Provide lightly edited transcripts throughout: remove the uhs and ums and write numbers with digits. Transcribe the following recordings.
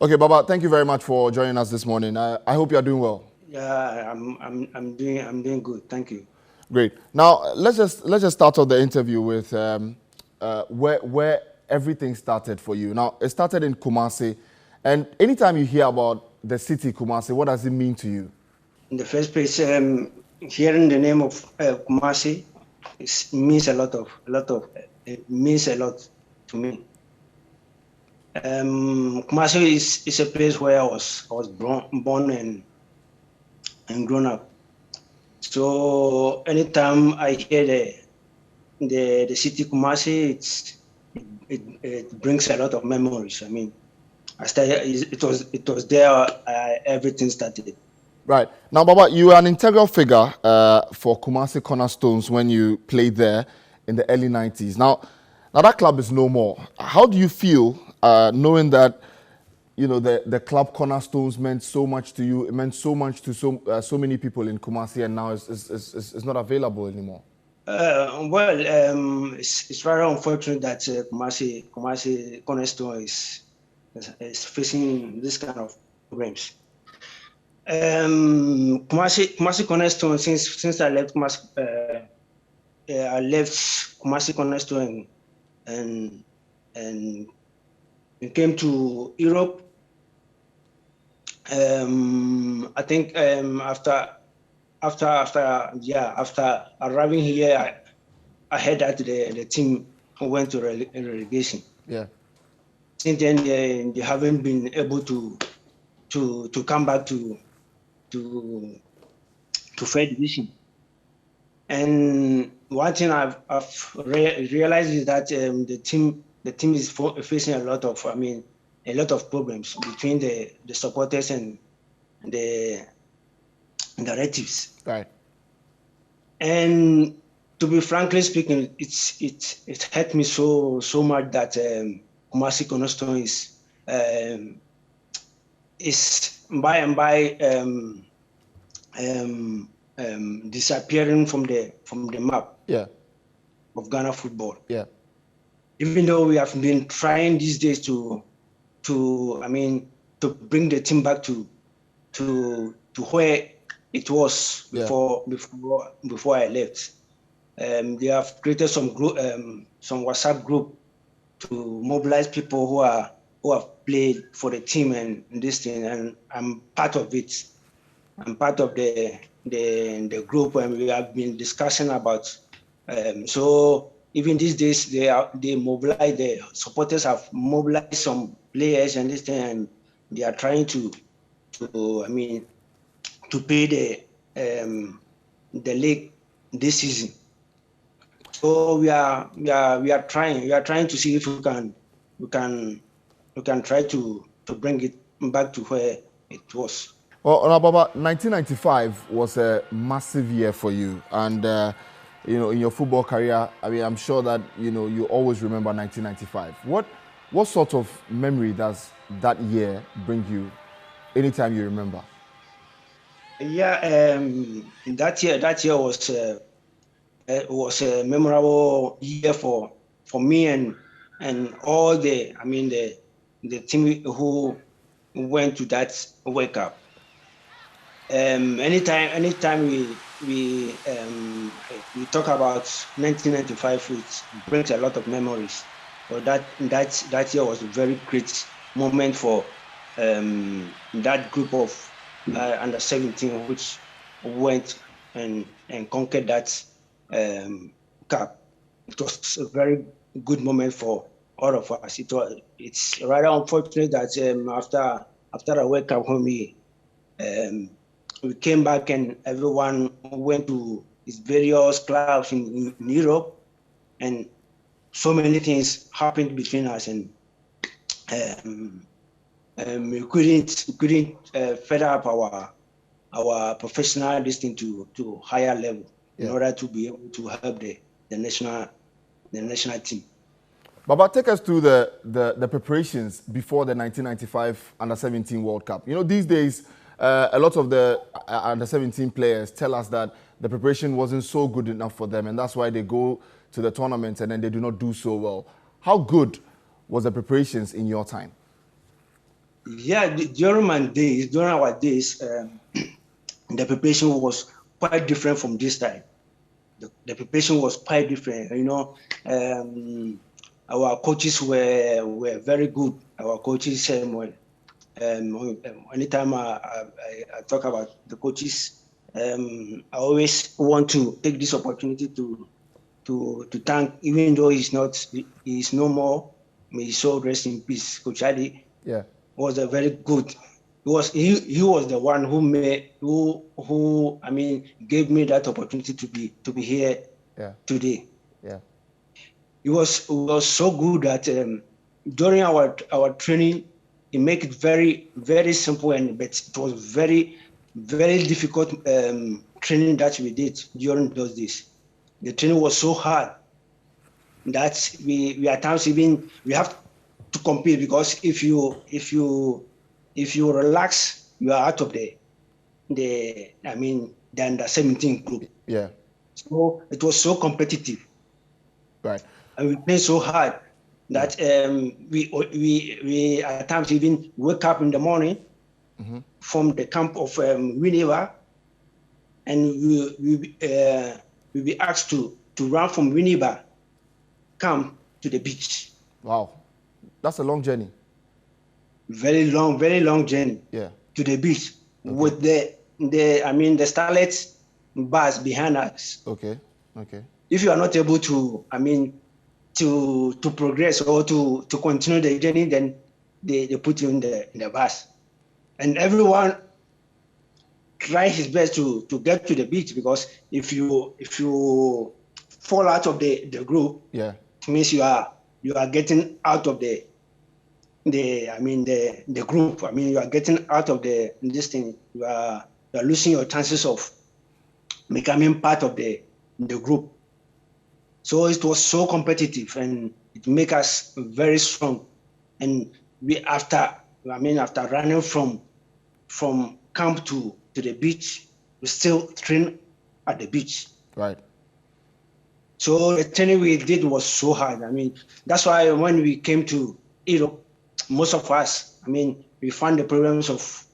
Okay, Baba, thank you very much for joining us this morning. I hope you are doing well. Yeah, I'm doing good. Thank you. Great. Now let's just start off the interview with where everything started for you. Now it started in Kumasi, and anytime you hear about the city Kumasi, what does it mean to you? In the first place, hearing the name of Kumasi means it means a lot to me. Kumasi is a place where I was born and grown up. So anytime I hear the city Kumasi, it brings a lot of memories. I mean, I started. It was there. Everything started. Right. Now, Baba, you were an integral figure for Kumasi Cornerstones when you played there in the early 90s. Now that club is no more. How do you feel knowing that, the club Cornerstones meant so much to you? It meant so much to so many people in Kumasi, and now it's not available anymore. It's rather unfortunate that Kumasi Cornerstone is facing this kind of problems. Kumasi Cornerstone, since I left Kumasi Cornerstone and and came to Europe. I think after arriving here, I heard that the team went to relegation. Yeah. Since then, they haven't been able to come back to fair division. And one thing I've realized is that the team is facing a lot of problems between the supporters and the relatives. Right. And to be frankly speaking, it hurt me so much that Kumasi Cornerstone is by and by disappearing from the map Yeah. of Ghana football. Yeah. Even though we have been trying these days to bring the team back to where it was Yeah. before I left. They have created some WhatsApp group to mobilize people who have played for the team and this thing, and I'm part of it. I'm part of the group, and we have been discussing about. So even these days, the supporters have mobilized some players and this thing, and they are trying to pay the league this season. So we are trying to see if we can we can try to bring it back to where it was. Well, Baba, 1995 was a massive year for you, and in your football career, I mean, I'm sure that you always remember 1995. What sort of memory does that year bring you, anytime you remember? Yeah, that year was a memorable year for me and all the team who went to that World Cup. Anytime we talk about 1995, it brings a lot of memories. So that year was a very great moment for that group of under 17, which went and conquered that cup. It was a very good moment for all of us. It's rather unfortunate that after a World Cup home, we came back and everyone went to his various clubs in Europe, and so many things happened between us, and um, we couldn't further up our professional listing to higher level in Yeah. order to be able to help the national team. Baba, take us through the preparations before the 1995 Under 17 World Cup. These days, a lot of the Under 17 players tell us that the preparation wasn't so good enough for them, and that's why they go to the tournament and then they do not do so well. How good was the preparations in your time? Yeah, during our days, the preparation was quite different from this time. The preparation was quite different. Our coaches were very good. Our coaches, anytime I talk about the coaches, I always want to take this opportunity to thank, even though he's no more, may his soul rest in peace. Coach Adi was a very good. He was the one who gave me that opportunity to be here today. Yeah. It was so good that during our training, he make it very very simple, but it was very very difficult training that we did during those days. The training was so hard that we at times even we have to compete, because if you relax, you are out of the under 17 group. Yeah. So it was so competitive. Right. And we played so hard that we at times even wake up in the morning from the camp of Winneba, and we be asked to run from Winneba camp to the beach. Wow, that's a long journey. Very long journey. Yeah. To the beach with the Starlets bars behind us. Okay. If you are not able to to progress or to continue the journey, then they put you in the bus, and everyone try his best to get to the beach, because if you fall out of the group, it means you are getting out of the group. You are getting out of this thing. You are losing your chances of becoming part of the group. So it was so competitive, and it make us very strong. And we after running from camp to the beach, we still train at the beach. Right. So the training we did was so hard. That's why when we came to Europe, most of us, we found the problems of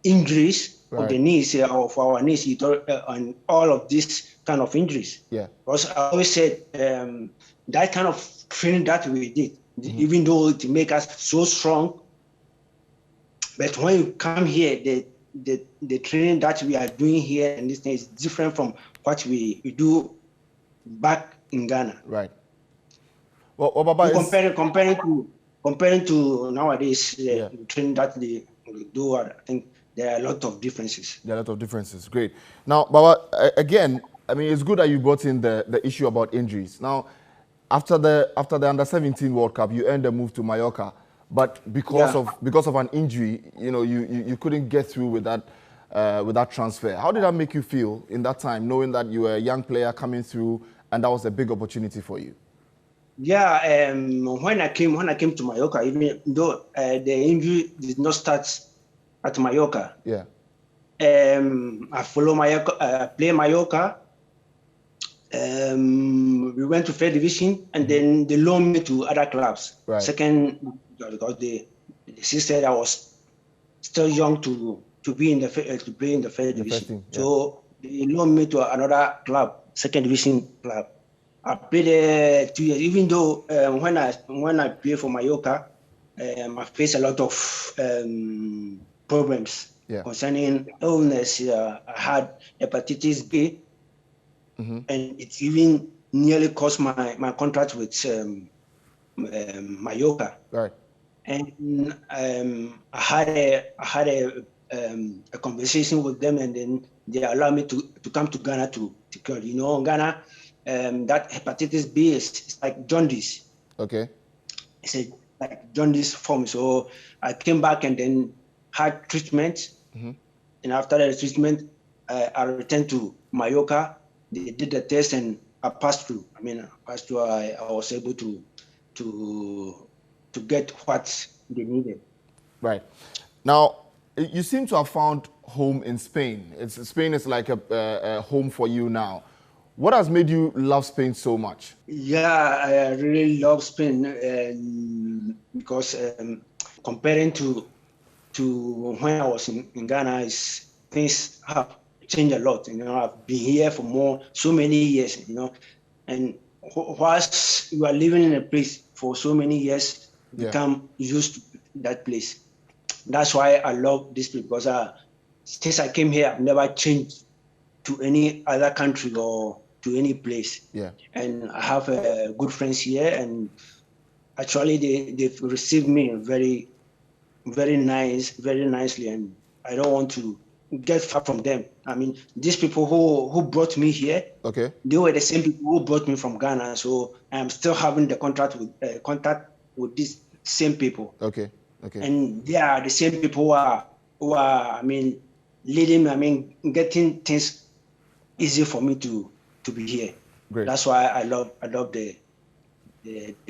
injuries of the knees, of our knees, and all of these kind of injuries. Yeah. Because I always said that kind of training that we did, even though it make us so strong, but when you come here, the training that we are doing here and this thing is different from what we do back in Ghana. Right. Well, Baba, comparing to nowadays, the training that they do, I think there are a lot of differences. Great. Now, Baba, again, it's good that you brought in the issue about injuries. Now, after the Under-17 World Cup, you earned a move to Mallorca, but because of an injury, you couldn't get through with that transfer. How did that make you feel in that time, knowing that you were a young player coming through, and that was a big opportunity for you? Yeah, when I came to Mallorca, even though the injury did not start at Mallorca. Yeah. I follow Mallorca, play Mallorca. We went to third division, and then they loaned me to other clubs. Right. Second, because they said I was still young to be in the to play in the third division. So they loaned me to another club, second division club. I played there 2 years. Even though when I played for Mallorca, I faced a lot of problems concerning illness. I had hepatitis B, and it even nearly cost my contract with Mallorca. Right. And I had a conversation with them, and then they allowed me to come to Ghana to cure. Ghana, that hepatitis B is like jaundice. Okay. It's like jaundice form. So I came back and then had treatment. And after the treatment, I returned to Mallorca. They did the test, and I passed through. I was able to get what they needed. Right. Now, you seem to have found home in Spain. Spain is like a home for you now. What has made you love Spain so much? Yeah, I really love Spain because comparing to to when I was in Ghana is things have changed a lot. I've been here for so many years, and whilst you are living in a place for so many years, you become used to that place. That's why I love this place, because since I came here, I've never changed to any other country or to any place. And I have good friends here, and actually they've received me very, very nicely, and I don't want to get far from them. I mean, these people who brought me here, they were the same people who brought me from Ghana, so I'm still having the contact with these same people. And they are the same people who are I mean, leading. I mean, getting things easy for me to be here. Great. That's why I love the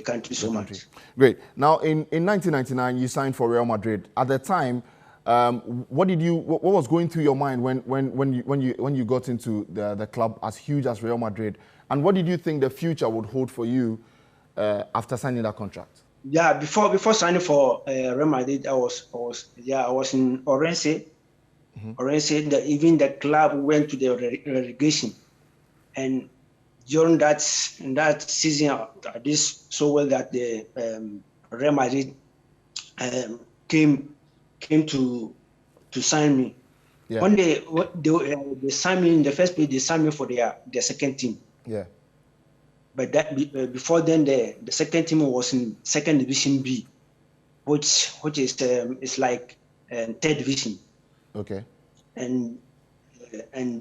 country so much. Great. Now, in 1999, you signed for Real Madrid. At the time, what was going through your mind when you got into the club as huge as Real Madrid, and what did you think the future would hold for you after signing that contract? Yeah, before signing for Real Madrid, I was in Orense. Orense, even the club went to the relegation, and during that season, I did so well that the Real Madrid came to sign me. When they signed me in the first place, they signed me for their second team. But that before then, the second team was in second division B, which is like third division. And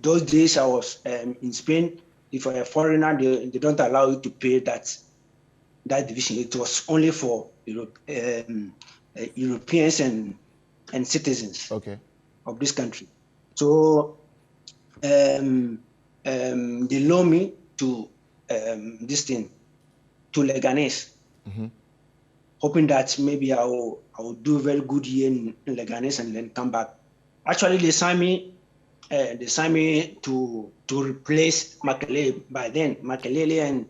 those days I was in Spain. If you're a foreigner, they don't allow you to pay that division. It was only for Europeans and citizens of this country. So they loaned me to to Leganés, hoping that maybe I will do very good here in Leganés and then come back. Actually, they signed me to replace Makelele. By then, Makelele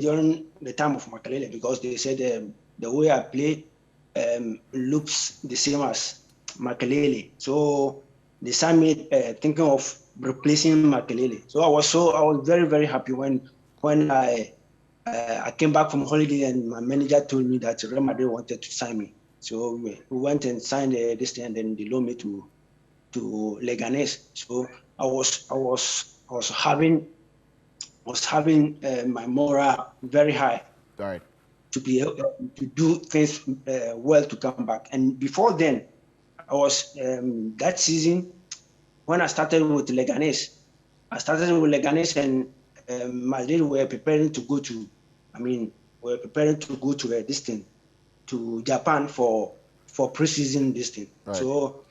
during the time of Makelele, because they said the way I play looks the same as Makelele. So they signed me thinking of replacing Makelele. So I was very, very happy when I came back from holiday and my manager told me that Real Madrid wanted to sign me. So we went and signed this thing, and then they loaned me to Leganés. So I was having my morale very high, to be able to do things well to come back. And before then, I was that season when I started with Leganés. And Madrid were preparing to go to this thing, to Japan for pre-season this thing. So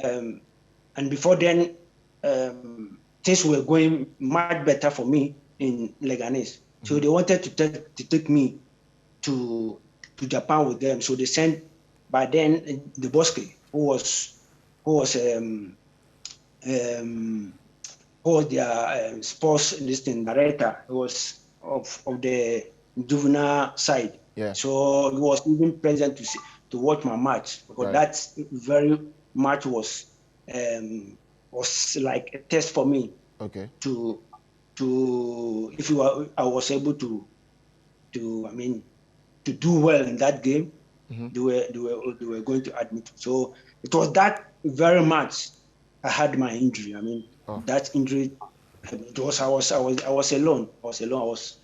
and before then, things were going much better for me in Leganés. So they wanted to take me to Japan with them. So they sent, by then, the Bosque, who was their sports director. He was of the juvenile side. So he was even present to watch my match, because that very match was like a test for me. To if I was able to do well in that game, they were going to admit. So it was that very match I had my injury. That injury, it was I was alone. I was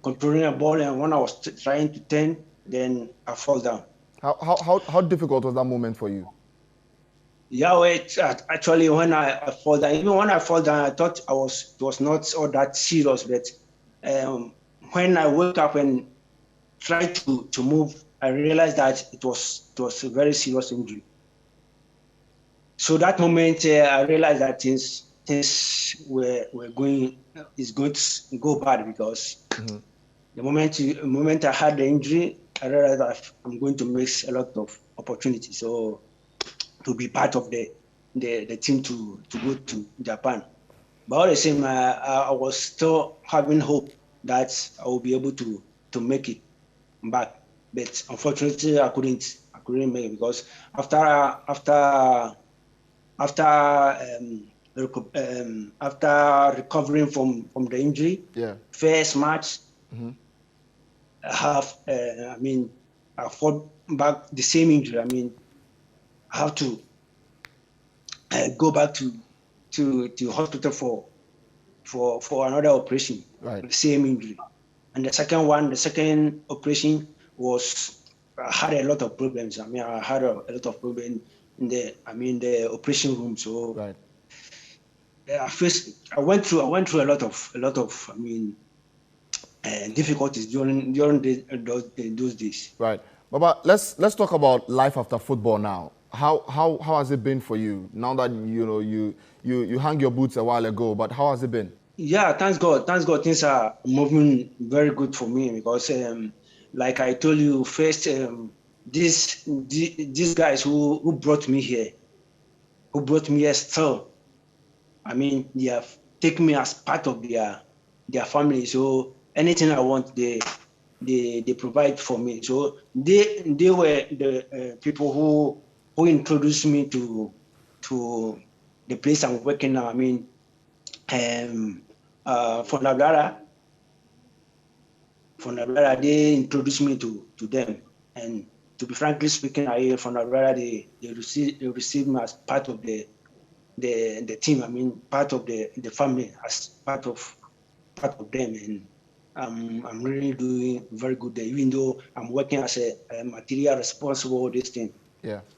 controlling a ball, and when I was trying to turn, then I fall down. How difficult was that moment for you? Yeah, actually, when I fall down, even when I fall down, I thought it was not all that serious. But when I woke up and tried to move, I realized that it was a very serious injury. So that moment, I realized that things were going to go bad, because the moment I had the injury, I realized that I'm going to miss a lot of opportunities. So to be part of the team to go to Japan. But all the same, I was still having hope that I will be able to make it back. But unfortunately, I couldn't couldn't make it because after recovering from the injury, first match, I fought back the same injury. I mean, I have to go back to hospital for another operation, the same injury. And the second operation I had a lot of problems. I mean, I had a lot of problems in the operation room. So I went through a lot of difficulties during those days. Right, Baba. Let's talk about life after football now. How has it been for you now that you hung your boots a while ago? But how has it been? Yeah, thanks God, things are moving very good for me because, like I told you first, these guys who brought me here, still, I mean, they have taken me as part of their family. So anything I want, they provide for me. So they were the people who introduced me to the place I'm working now. I mean, for Nabrara, they introduced me to them. And to be frankly speaking, for Nabrara, they received me as part of the team. I mean, part of the family, as part of them. And I'm really doing very good there, even though I'm working as a material responsible this thing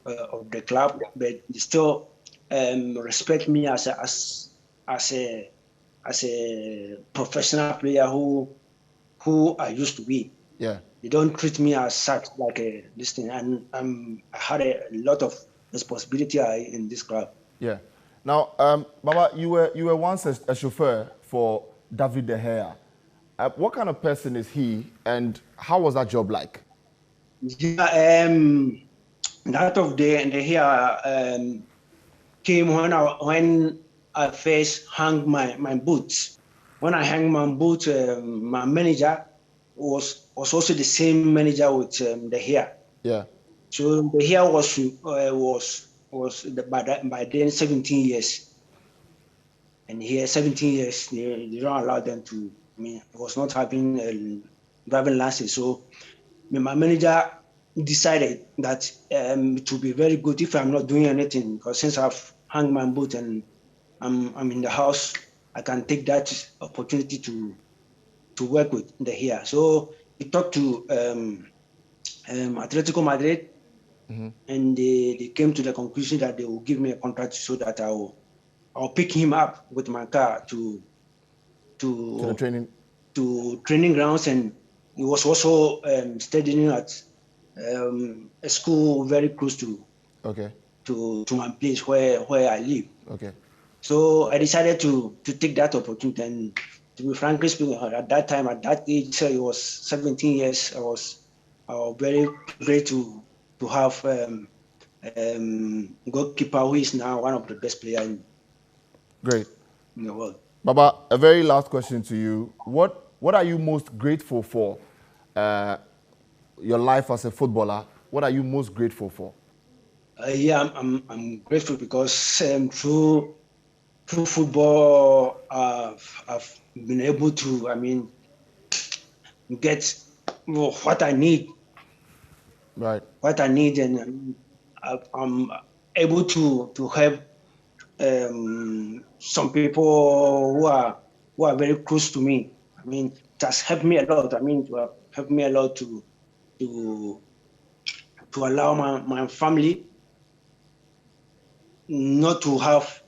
of the club, but they still respect me as a professional player who I used to be. Yeah. They don't treat me as such like this thing, and I had a lot of responsibility in this club. Yeah. Now, Baba, you were once a chauffeur for David De Gea. What kind of person is he, and how was that job like? Yeah, that of the Gea came when I first hung my boots. When I hung my boots, my manager was also the same manager with De Gea. Yeah. So De Gea was by then 17 years. And here, 17 years, they don't allow them to. I mean, he was not having a driving license. So my manager decided that it would be very good if I'm not doing anything, because since I've hung my boot and I'm in the house, I can take that opportunity to work with the here. So he talked to Atletico Madrid, and they came to the conclusion that they will give me a contract so that I'll pick him up with my car to the training grounds, and he was also studying at a school very close to my place where I live. Okay. So I decided to take that opportunity, and to be frankly speaking, at that time, at that age, it was 17 years. I was very great to have goalkeeper who is now one of the best players in the world. Baba, a very last question to you. What are you most grateful for? Your life as a footballer. What are you most grateful for? Yeah, I'm grateful because through football, I've been able to, get what I need. Right. What I need, and I'm able to help some people who are very close to me. I mean, it has helped me a lot. I mean, to have helped me a lot to allow my family not to have,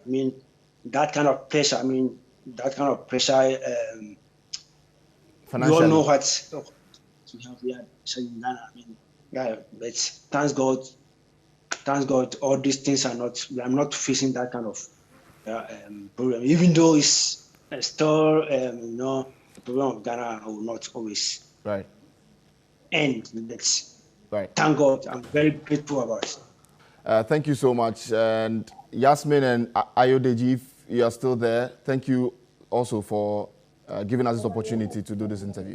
that kind of pressure. That kind of pressure. You all know what we have here in Ghana. Yeah, but thanks God, all these things I'm not facing that kind of problem. Even though it's still, the problem of Ghana will not always end. Thank God, I'm very grateful about it. Thank you so much. And Yasmin and Ayodeji, if you are still there, thank you also for giving us this opportunity to do this interview.